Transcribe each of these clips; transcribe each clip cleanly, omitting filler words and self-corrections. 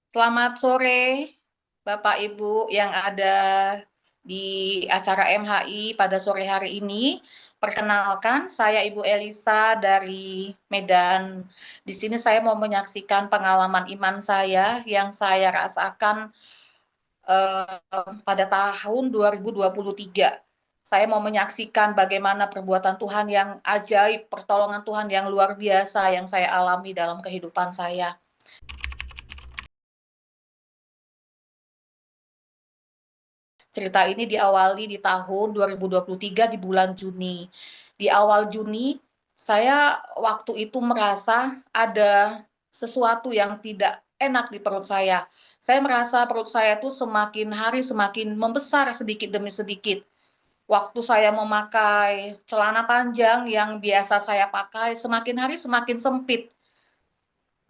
Selamat sore, Bapak Ibu yang ada di acara MHI pada sore hari ini. Perkenalkan, saya Ibu Elisa dari Medan. Di sini saya mau menyaksikan pengalaman iman saya yang saya rasakan pada tahun 2023. Saya mau menyaksikan bagaimana perbuatan Tuhan yang ajaib, pertolongan Tuhan yang luar biasa yang saya alami dalam kehidupan saya. Cerita ini diawali di tahun 2023 di bulan Juni. Di awal Juni, saya waktu itu merasa ada sesuatu yang tidak enak di perut saya. Saya merasa perut saya itu semakin hari semakin membesar sedikit demi sedikit. Waktu saya memakai celana panjang yang biasa saya pakai, semakin hari semakin sempit.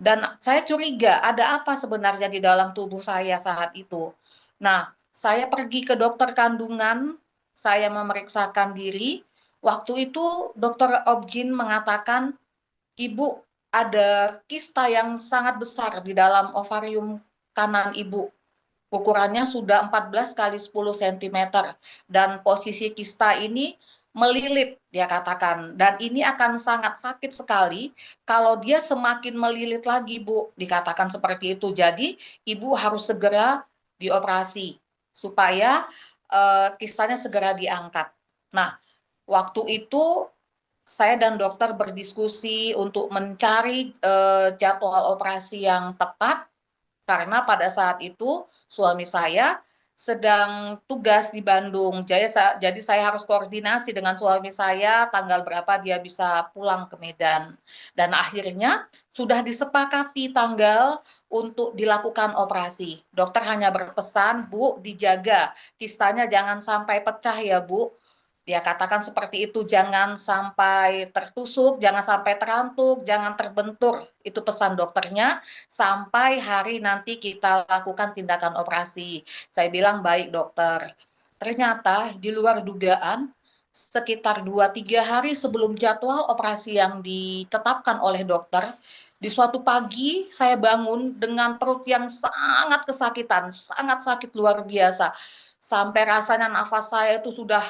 Dan saya curiga ada apa sebenarnya di dalam tubuh saya saat itu. Nah, saya pergi ke dokter kandungan, saya memeriksakan diri. Waktu itu dokter Objin mengatakan, Ibu ada kista yang sangat besar di dalam ovarium kanan Ibu. Ukurannya sudah 14 kali 10 cm dan posisi kista ini melilit dia katakan, dan ini akan sangat sakit sekali kalau dia semakin melilit lagi, Bu, dikatakan seperti itu. Jadi Ibu harus segera dioperasi supaya kistanya segera diangkat. Nah, waktu itu saya dan dokter berdiskusi untuk mencari jadwal operasi yang tepat karena pada saat itu suami saya sedang tugas di Bandung. Jadi saya harus koordinasi dengan suami saya tanggal berapa dia bisa pulang ke Medan. Dan akhirnya sudah disepakati tanggal untuk dilakukan operasi. Dokter hanya berpesan, Bu, dijaga kistanya jangan sampai pecah ya, Bu. Dia katakan seperti itu, jangan sampai tertusuk, jangan sampai terantuk, jangan terbentur. Itu pesan dokternya, sampai hari nanti kita lakukan tindakan operasi. Saya bilang, baik dokter. Ternyata di luar dugaan, sekitar 2-3 hari sebelum jadwal operasi yang ditetapkan oleh dokter, di suatu pagi saya bangun dengan perut yang sangat kesakitan, sangat sakit luar biasa. Sampai rasanya nafas saya itu sudah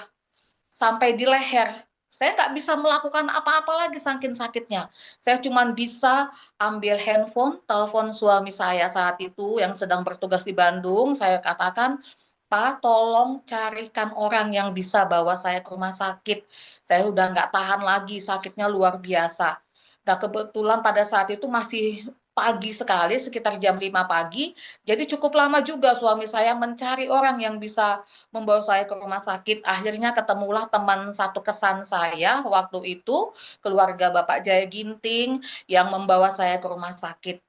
sampai di leher. Saya nggak bisa melakukan apa-apa lagi saking sakitnya. Saya cuma bisa ambil handphone, telepon suami saya saat itu yang sedang bertugas di Bandung. Saya katakan, Pak, tolong carikan orang yang bisa bawa saya ke rumah sakit. Saya udah nggak tahan lagi, sakitnya luar biasa. Nah, kebetulan pada saat itu masih pagi sekali, sekitar jam 5 pagi. Jadi cukup lama juga suami saya mencari orang yang bisa membawa saya ke rumah sakit. Akhirnya ketemulah teman satu kesan saya waktu itu, keluarga Bapak Jaya Ginting, yang membawa saya ke rumah sakit.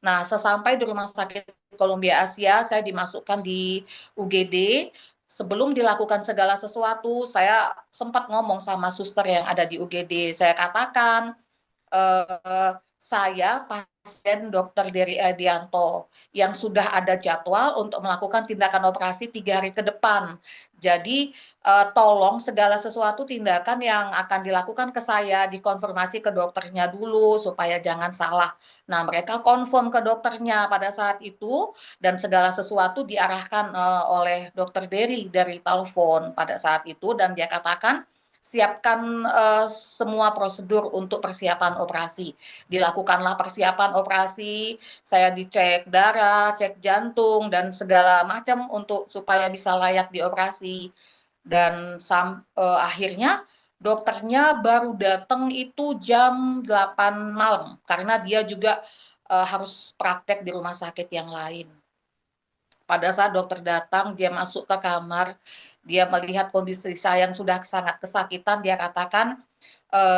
Nah, sesampai di rumah sakit Columbia Asia, saya dimasukkan di UGD. Sebelum dilakukan segala sesuatu, saya sempat ngomong sama suster yang ada di UGD. Saya katakan, saya pasien Dokter Dery Adianto yang sudah ada jadwal untuk melakukan tindakan operasi 3 hari ke depan. Jadi tolong segala sesuatu tindakan yang akan dilakukan ke saya dikonfirmasi ke dokternya dulu supaya jangan salah. Nah, mereka konfirm ke dokternya pada saat itu dan segala sesuatu diarahkan oleh Dokter Dery dari telepon pada saat itu, dan dia katakan siapkan semua prosedur untuk persiapan operasi. Dilakukanlah persiapan operasi, saya dicek darah, cek jantung, dan segala macam untuk supaya bisa layak dioperasi. Dan akhirnya dokternya baru datang itu jam 8 malam, karena dia juga harus praktek di rumah sakit yang lain. Pada saat dokter datang, dia masuk ke kamar, dia melihat kondisi saya yang sudah sangat kesakitan, dia katakan,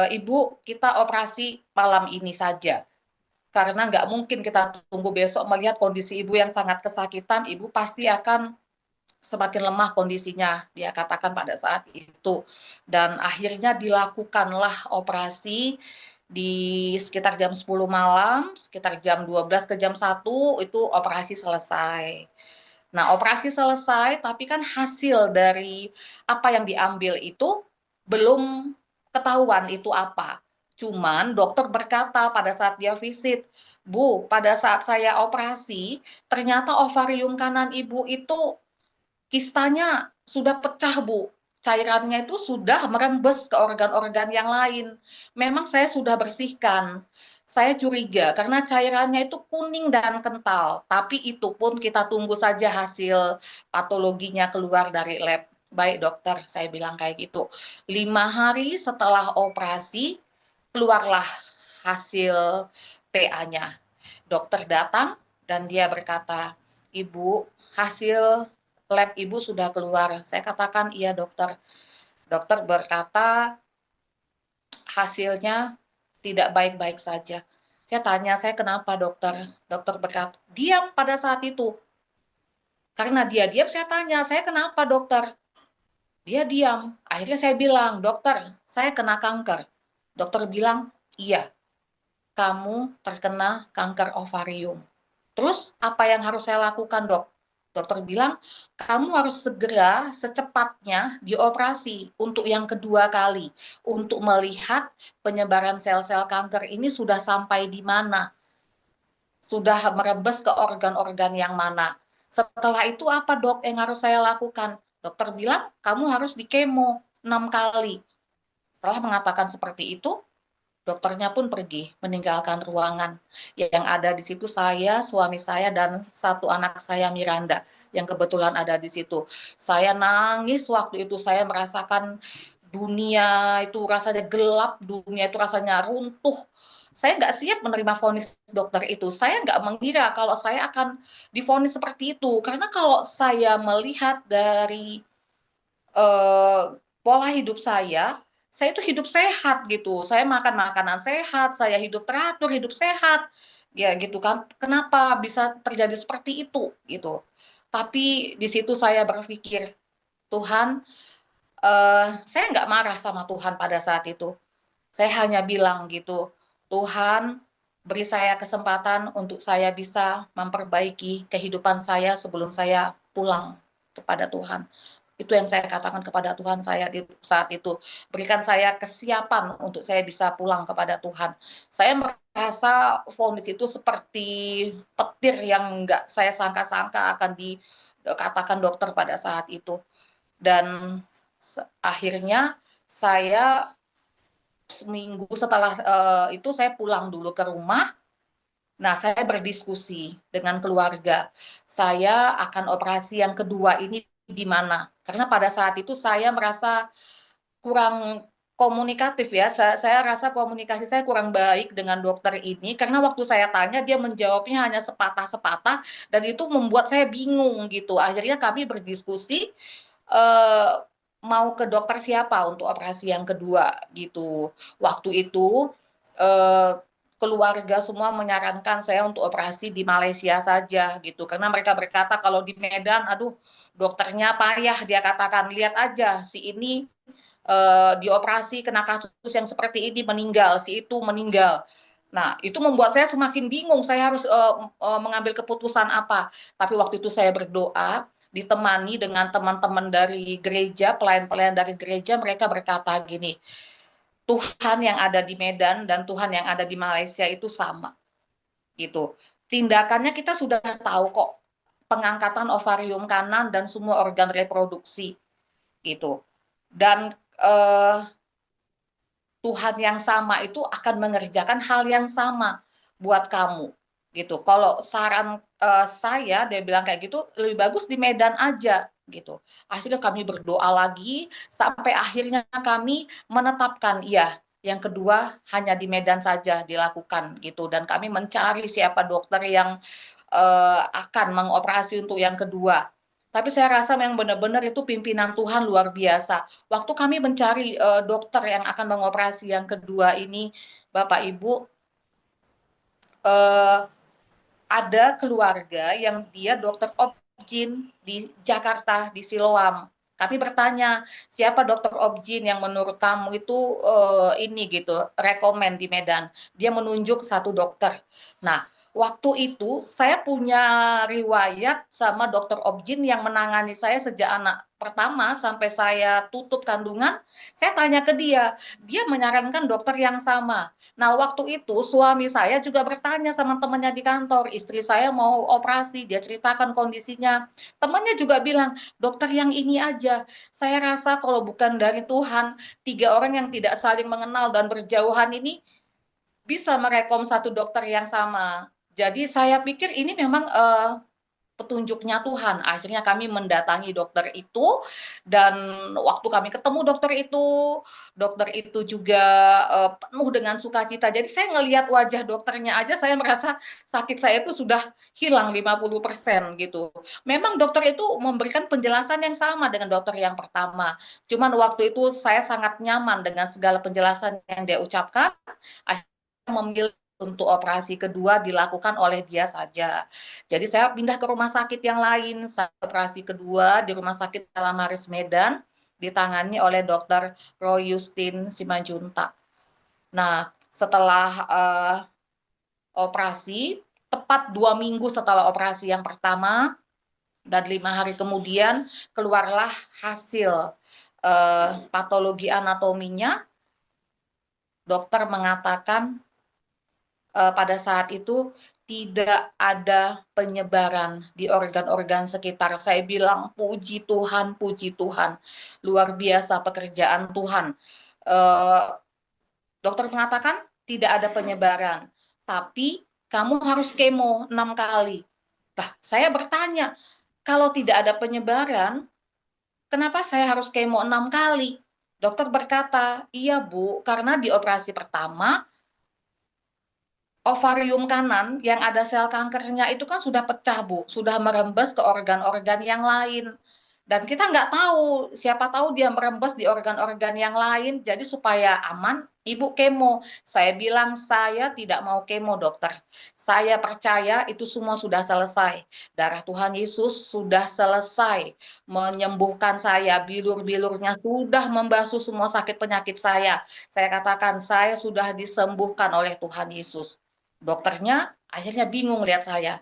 Ibu, kita operasi malam ini saja. Karena nggak mungkin kita tunggu besok melihat kondisi ibu yang sangat kesakitan, ibu pasti akan semakin lemah kondisinya, dia katakan pada saat itu. Dan akhirnya dilakukanlah operasi di sekitar jam 10 malam, sekitar jam 12 ke jam 1, itu operasi selesai. Nah, operasi selesai, tapi kan hasil dari apa yang diambil itu belum ketahuan itu apa. Cuman dokter berkata pada saat dia visit, Bu, pada saat saya operasi, ternyata ovarium kanan ibu itu kistanya sudah pecah, Bu. Cairannya itu sudah merembes ke organ-organ yang lain. Memang saya sudah bersihkan. Saya curiga karena cairannya itu kuning dan kental. Tapi itu pun kita tunggu saja hasil patologinya keluar dari lab. Baik dokter, saya bilang kayak gitu. 5 hari setelah operasi, keluarlah hasil PA-nya. Dokter datang dan dia berkata, Ibu, hasil lab ibu sudah keluar. Saya katakan, iya dokter. Dokter berkata, hasilnya tidak baik-baik saja. Saya tanya, saya kenapa dokter? Dokter berkata, diam pada saat itu. Karena dia diam, saya tanya, saya kenapa dokter? Dia diam. Akhirnya saya bilang, dokter, saya kena kanker. Dokter bilang, iya, kamu terkena kanker ovarium. Terus apa yang harus saya lakukan, dok? Dokter bilang, kamu harus segera secepatnya dioperasi untuk yang kedua kali, untuk melihat penyebaran sel-sel kanker ini sudah sampai di mana, sudah merebes ke organ-organ yang mana. Setelah itu apa dok yang harus saya lakukan? Dokter bilang, kamu harus di kemo 6 kali. Setelah mengatakan seperti itu, dokternya pun pergi meninggalkan ruangan. Yang ada di situ saya, suami saya, dan satu anak saya Miranda yang kebetulan ada di situ. Saya nangis waktu itu, saya merasakan dunia itu rasanya gelap, dunia itu rasanya runtuh. Saya nggak siap menerima vonis dokter itu. Saya nggak mengira kalau saya akan divonis seperti itu. Karena kalau saya melihat dari eh, pola hidup saya itu hidup sehat gitu. Saya makan makanan sehat, saya hidup teratur, hidup sehat. Ya gitu kan. Kenapa bisa terjadi seperti itu gitu. Tapi di situ saya berpikir, Tuhan, saya nggak marah sama Tuhan pada saat itu. Saya hanya bilang gitu, Tuhan beri saya kesempatan untuk saya bisa memperbaiki kehidupan saya sebelum saya pulang kepada Tuhan. Itu yang saya katakan kepada Tuhan saya di saat itu. Berikan saya kesiapan untuk saya bisa pulang kepada Tuhan. Saya merasa vonis itu seperti petir yang nggak saya sangka-sangka akan dikatakan dokter pada saat itu. Dan akhirnya saya seminggu setelah itu saya pulang dulu ke rumah. Nah, saya berdiskusi dengan keluarga. Saya akan operasi yang kedua ini di mana? Karena pada saat itu saya merasa kurang komunikatif ya. Saya rasa komunikasi saya kurang baik dengan dokter ini karena waktu saya tanya dia menjawabnya hanya sepatah-sepatah dan itu membuat saya bingung gitu. Akhirnya kami berdiskusi eh, mau ke dokter siapa untuk operasi yang kedua gitu. Waktu itu eh, keluarga semua menyarankan saya untuk operasi di Malaysia saja gitu karena mereka berkata kalau di Medan aduh dokternya payah dia katakan lihat aja si ini dioperasi kena kasus yang seperti ini meninggal, si itu meninggal. Nah, itu membuat saya semakin bingung, saya harus mengambil keputusan apa. Tapi waktu itu saya berdoa, ditemani dengan teman-teman dari gereja, pelayan-pelayan dari gereja, mereka berkata gini, Tuhan yang ada di Medan dan Tuhan yang ada di Malaysia itu sama. Gitu. Tindakannya kita sudah tahu kok, pengangkatan ovarium kanan dan semua organ reproduksi gitu. Dan Tuhan yang sama itu akan mengerjakan hal yang sama buat kamu gitu. Kalau saran saya dia bilang kayak gitu lebih bagus di Medan aja gitu. Akhirnya kami berdoa lagi sampai akhirnya kami menetapkan ya yang kedua hanya di Medan saja dilakukan gitu dan kami mencari siapa dokter yang akan mengoperasi untuk yang kedua. Tapi saya rasa memang benar-benar itu pimpinan Tuhan luar biasa. Waktu kami mencari dokter yang akan mengoperasi yang kedua ini, Bapak Ibu, eh, ada keluarga yang dia dokter objin di Jakarta, di Siloam. Kami bertanya, siapa dokter objin yang menurut kamu itu ini gitu, rekomen di Medan. Dia menunjuk satu dokter. Nah, Waktu itu saya punya riwayat sama dokter Objin yang menangani saya sejak anak pertama sampai saya tutup kandungan. Saya tanya ke dia, dia menyarankan dokter yang sama. Nah, waktu itu suami saya juga bertanya sama temannya di kantor, istri saya mau operasi, dia ceritakan kondisinya. Temannya juga bilang, dokter yang ini aja. Saya rasa kalau bukan dari Tuhan, tiga orang yang tidak saling mengenal dan berjauhan ini bisa merekom satu dokter yang sama. Jadi saya pikir ini memang petunjuknya Tuhan. Akhirnya kami mendatangi dokter itu dan waktu kami ketemu dokter itu juga penuh dengan sukacita. Jadi saya ngelihat wajah dokternya aja saya merasa sakit saya itu sudah hilang 50% gitu. Memang dokter itu memberikan penjelasan yang sama dengan dokter yang pertama. Cuman waktu itu saya sangat nyaman dengan segala penjelasan yang dia ucapkan. Akhirnya memilih untuk operasi kedua dilakukan oleh dia saja. Jadi saya pindah ke rumah sakit yang lain. Saya operasi kedua di Rumah Sakit Kalamaris Medan, ditangani oleh Dokter Roy Justin Simanjuntak. Nah, setelah operasi, tepat 2 minggu setelah operasi yang pertama dan 5 hari kemudian keluarlah hasil patologi anatominya. Dokter mengatakan pada saat itu tidak ada penyebaran di organ-organ sekitar. Saya bilang puji Tuhan, luar biasa pekerjaan Tuhan. Eh, Dokter mengatakan tidak ada penyebaran, tapi kamu harus kemo 6 kali. Nah, saya bertanya, kalau tidak ada penyebaran, kenapa saya harus kemo 6 kali? Dokter berkata, iya Bu, karena di operasi pertama ovarium kanan yang ada sel kankernya itu kan sudah pecah, Bu. Sudah merembes ke organ-organ yang lain. Dan kita nggak tahu, siapa tahu dia merembes di organ-organ yang lain. Jadi supaya aman, Ibu kemo. Saya bilang, saya tidak mau kemo, dokter. Saya percaya itu semua sudah selesai. Darah Tuhan Yesus sudah selesai menyembuhkan saya. Bilur-bilurnya sudah membasuh semua sakit penyakit saya. Saya katakan, saya sudah disembuhkan oleh Tuhan Yesus. Dokternya akhirnya bingung lihat saya.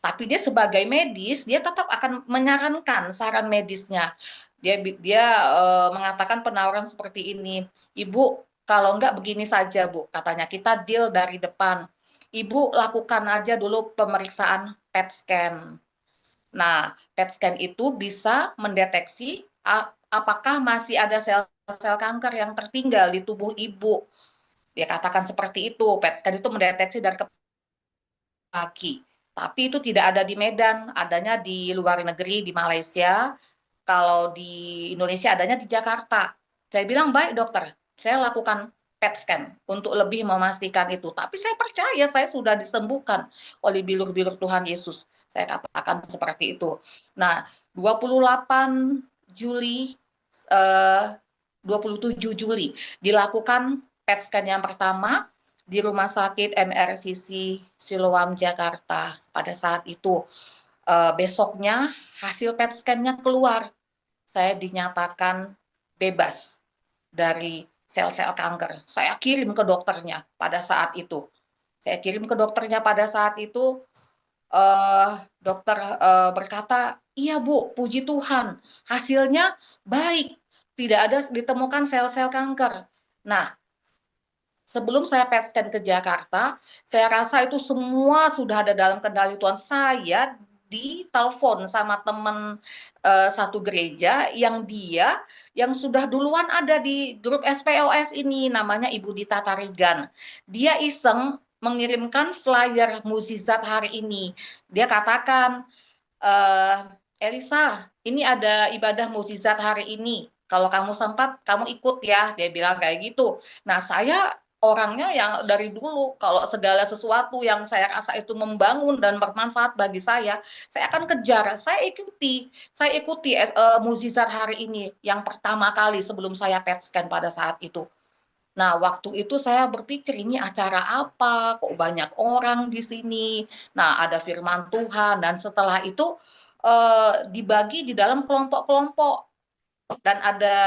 Tapi dia sebagai medis, dia tetap akan menyarankan saran medisnya. Dia mengatakan penawaran seperti ini, Ibu, kalau enggak begini saja, Bu, katanya kita deal dari depan. Ibu lakukan aja dulu pemeriksaan PET scan. Nah, PET scan itu bisa mendeteksi apakah masih ada sel-sel kanker yang tertinggal di tubuh ibu. Dia katakan seperti itu. PET scan itu mendeteksi dari kaki. Tapi itu tidak ada di Medan, adanya di luar negeri, di Malaysia. Kalau di Indonesia adanya di Jakarta. Saya bilang, baik dokter, saya lakukan PET scan untuk lebih memastikan itu. Tapi saya percaya saya sudah disembuhkan oleh bilur-bilur Tuhan Yesus. Saya katakan seperti itu. Nah, 28 Juli, eh, 27 Juli dilakukan PET scan yang pertama di Rumah Sakit MRCC Siloam Jakarta. Pada saat itu besoknya hasil PET scan-nya keluar. Saya dinyatakan bebas dari sel-sel kanker. Saya kirim ke dokternya pada saat itu. Saya kirim ke dokternya pada saat itu, dokter berkata, iya Bu, puji Tuhan, hasilnya baik, tidak ada ditemukan sel-sel kanker. Nah, sebelum saya PET scan ke Jakarta, saya rasa itu semua sudah ada dalam kendali Tuhan. Saya ditelepon sama teman satu gereja yang sudah duluan ada di grup SPOS ini, namanya Ibu Dita Tarigan. Dia iseng mengirimkan flyer mukjizat hari ini. Dia katakan, eh, Elisa, ini ada ibadah mukjizat hari ini. Kalau kamu sempat, kamu ikut ya. Dia bilang kayak gitu. Nah, saya orangnya yang dari dulu, kalau segala sesuatu yang saya rasa itu membangun dan bermanfaat bagi saya akan kejar. Saya ikuti mukjizat hari ini yang pertama kali sebelum saya PET scan pada saat itu. Nah, waktu itu saya berpikir ini acara apa? Kok banyak orang di sini? Nah, ada firman Tuhan dan setelah itu dibagi di dalam kelompok-kelompok dan ada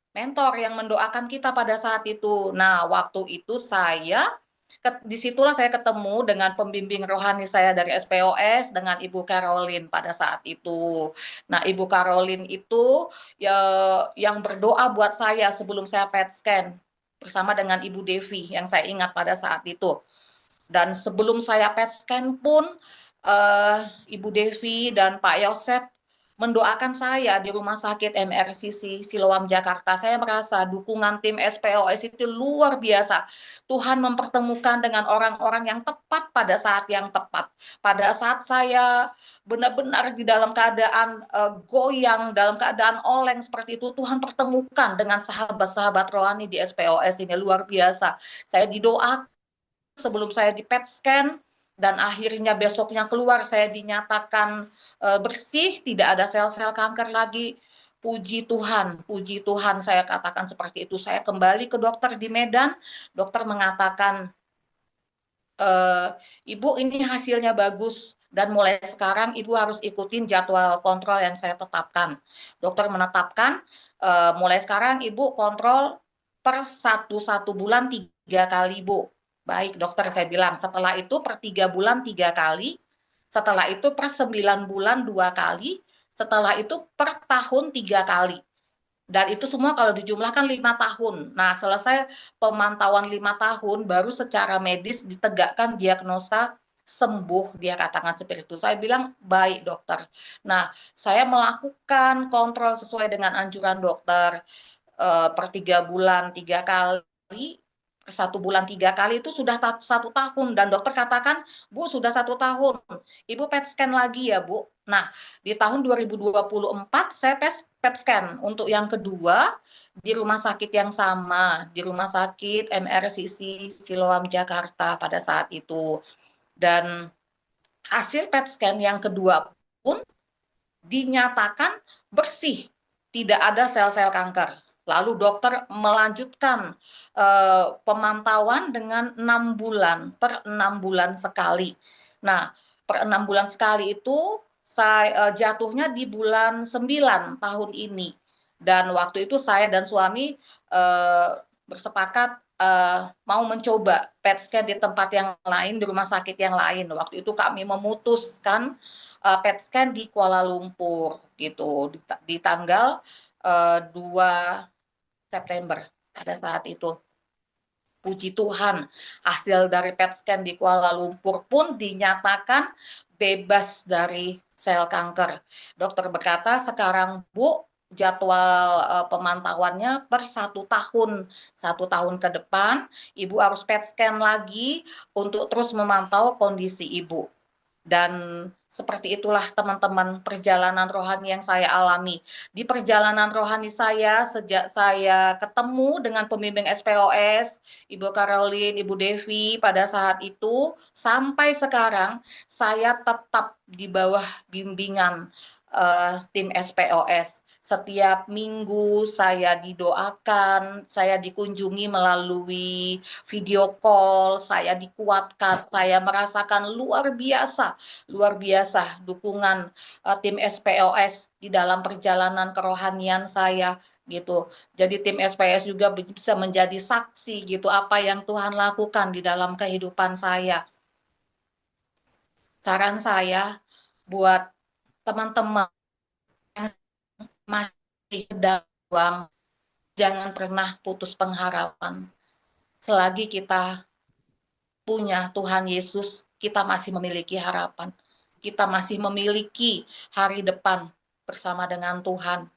mentor yang mendoakan kita pada saat itu. Nah, waktu itu saya Disitulah saya ketemu dengan pembimbing rohani saya dari SPOS dengan Ibu Caroline pada saat itu. Nah, Ibu Caroline itu ya, yang berdoa buat saya sebelum saya PET scan bersama dengan Ibu Devi yang saya ingat pada saat itu. Dan sebelum saya PET scan pun Ibu Devi dan Pak Yosep mendoakan saya di Rumah Sakit MRCC Siloam Jakarta. Saya merasa dukungan tim SPOS itu luar biasa. Tuhan mempertemukan dengan orang-orang yang tepat pada saat yang tepat. Pada saat saya benar-benar di dalam keadaan goyang, dalam keadaan oleng seperti itu, Tuhan pertemukan dengan sahabat-sahabat rohani di SPOS ini luar biasa. Saya didoakan sebelum saya di PET scan, dan akhirnya besoknya keluar saya dinyatakan bersih, tidak ada sel-sel kanker lagi. Puji Tuhan saya katakan seperti itu. Saya kembali ke dokter di Medan, dokter mengatakan, Ibu ini hasilnya bagus, dan mulai sekarang Ibu harus ikutin jadwal kontrol yang saya tetapkan. Dokter menetapkan, mulai sekarang Ibu kontrol per satu bulan 3 kali, Bu. Baik dokter, saya bilang. Setelah itu per 3 bulan 3 kali, setelah itu per 9 bulan 2 kali, setelah itu per tahun 3 kali. Dan itu semua kalau dijumlahkan 5 tahun. Nah, selesai pemantauan 5 tahun, baru secara medis ditegakkan diagnosa sembuh, dia katakan seperti itu. Saya bilang, baik dokter. Nah, saya melakukan kontrol sesuai dengan anjuran dokter, per 3 bulan 3 kali, per 1 bulan 3 kali itu sudah 1 tahun. Dan dokter katakan, Bu, sudah 1 tahun. Ibu PET scan lagi ya, Bu. Nah, di tahun 2024 saya PET scan untuk yang kedua di rumah sakit yang sama, di Rumah Sakit MRCC Siloam Jakarta pada saat itu. Dan hasil PET scan yang kedua pun dinyatakan bersih, tidak ada sel-sel kanker. Lalu dokter melanjutkan pemantauan dengan 6 bulan, per 6 bulan sekali. Nah, per 6 bulan sekali itu saya jatuhnya di bulan 9 tahun ini. Dan waktu itu saya dan suami bersepakat mau mencoba PET scan di tempat yang lain, di rumah sakit yang lain. Waktu itu kami memutuskan PET scan di Kuala Lumpur gitu, di tanggal 2 September pada saat itu. Puji Tuhan, hasil dari PET scan di Kuala Lumpur pun dinyatakan bebas dari sel kanker. Dokter berkata, sekarang Bu, jadwal pemantauannya per 1 tahun ke depan, Ibu harus PET scan lagi untuk terus memantau kondisi Ibu. Dan seperti itulah teman-teman perjalanan rohani yang saya alami. Di perjalanan rohani saya, sejak saya ketemu dengan pembimbing SPOS, Ibu Caroline, Ibu Devi pada saat itu, sampai sekarang saya tetap di bawah bimbingan tim SPOS. Setiap minggu saya didoakan, saya dikunjungi melalui video call, saya dikuatkan, saya merasakan luar biasa dukungan tim SPOS di dalam perjalanan kerohanian saya gitu. Jadi tim SPOS juga bisa menjadi saksi gitu apa yang Tuhan lakukan di dalam kehidupan saya. Saran saya buat teman-teman yang masih sedang berjuang, jangan pernah putus pengharapan. Selagi kita punya Tuhan Yesus, kita masih memiliki harapan. Kita masih memiliki hari depan bersama dengan Tuhan.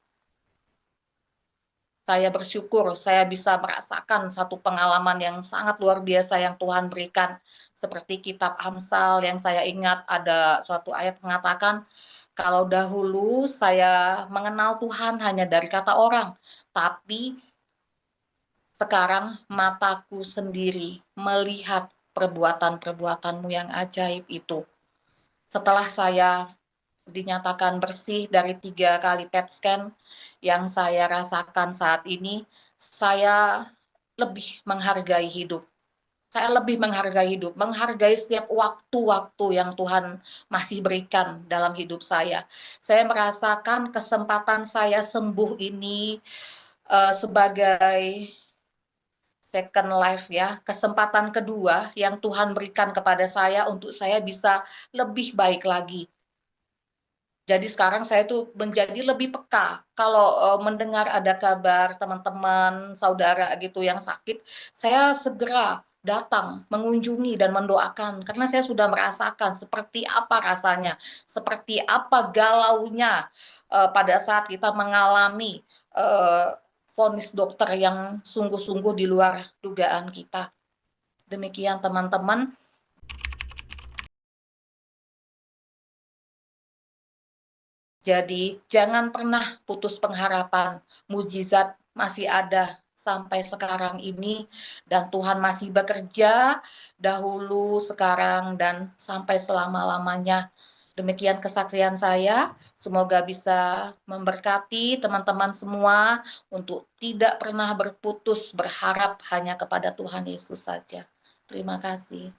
Saya bersyukur saya bisa merasakan satu pengalaman yang sangat luar biasa yang Tuhan berikan. Seperti kitab Amsal yang saya ingat ada suatu ayat mengatakan, kalau dahulu saya mengenal Tuhan hanya dari kata orang, tapi sekarang mataku sendiri melihat perbuatan-perbuatanmu yang ajaib itu. Setelah saya dinyatakan bersih dari 3 kali PET scan yang saya rasakan saat ini, saya lebih menghargai hidup. Saya lebih menghargai hidup, menghargai setiap waktu-waktu yang Tuhan masih berikan dalam hidup saya. Saya merasakan kesempatan saya sembuh ini sebagai second life ya, kesempatan kedua yang Tuhan berikan kepada saya untuk saya bisa lebih baik lagi. Jadi sekarang saya tuh menjadi lebih peka. Kalau mendengar ada kabar teman-teman, saudara gitu yang sakit, saya segera datang, mengunjungi dan mendoakan karena saya sudah merasakan seperti apa rasanya, seperti apa galaunya pada saat kita mengalami eh, vonis dokter yang sungguh-sungguh di luar dugaan kita. Demikian teman-teman. Jadi jangan pernah putus pengharapan. Mukjizat masih ada sampai sekarang ini dan Tuhan masih bekerja dahulu, sekarang dan sampai selama-lamanya. Demikian kesaksian saya. Semoga bisa memberkati teman-teman semua untuk tidak pernah berputus berharap hanya kepada Tuhan Yesus saja. Terima kasih.